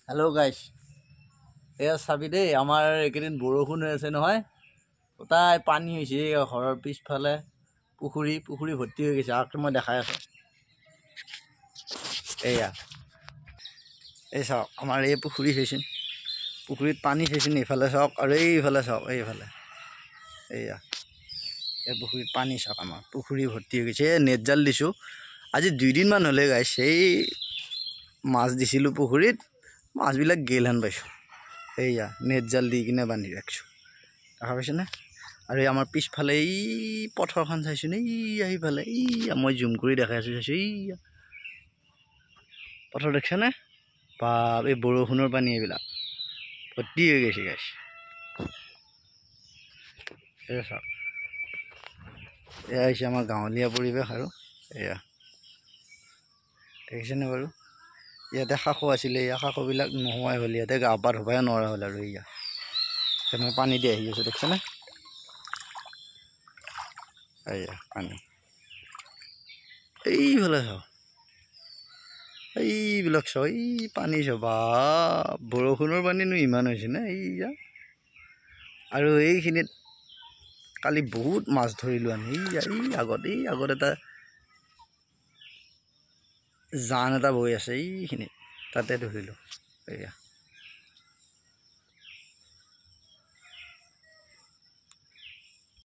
Hello' গাইছ, এয়া চাবি দেই, আমাৰ এইকেইদিন বৰষুণ হৈ আছে নহয়, তাই পানী হৈছে ঘৰৰ পিছফালে পুখুৰী ভৰ্তি হৈ গৈছে। আগটো মই দেখাই আছোঁ, এয়া এই চাওক আমাৰ এই পুখুৰী হৈছিল, পুখুৰীত পানী হৈছিল। এইফালে চাওক আৰু এইফালে চাওক, এইফালে এয়া এই পুখুৰীত পানী চাওক, আমাৰ পুখুৰী ভৰ্তি হৈ গৈছে। এই নেট জাল দিছোঁ আজি 2 দিনমান হ'লে গাইছ। এই মাছ দিছিলোঁ পুখুৰীত, মাছবিলাক গেলহেন পাইছোঁ। এইয়া নেট জাল দি কিনে বান্ধি ৰাখিছোঁ, দেখা পাইছেনে? আৰু এই আমাৰ পিছফালে এই পথাৰখন চাইছোঁনে? এইফালে মই জুম কৰি দেখাই আছোঁ, চাইছোঁ এইয়া পথাৰ দেখিছেনে? বা এই বৰষুণৰ পানী এইবিলাক ভৰ্তি হৈ গৈছে গাইছ। এয়া চাওক, এয়া হৈছে আমাৰ গাঁৱলীয়া পৰিৱেশ। আৰু এয়া দেখিছেনে বাৰু? ইয়াতে শাখো আছিলে, এই শাখোবিলাক নোহোৱাই হ'ল। ইয়াতে গা পা ধুবই নোৱাৰা হ'ল। আৰু এয়া মই পানী দি আহি আছোঁ, দেখিছেনে? এয়া পানী এইফালে চাওক, এইবিলাক চাওক, এই পানী চাওক, বা বৰষুণৰ পানীনো ইমান হৈছে নে? এইয়া আৰু এইখিনিত কালি বহুত মাছ ধৰিলোঁ আমি। এই আগত এটা জান এটা বৈ আছে, এইখিনিত তাতে ধৰিলোঁ। এয়া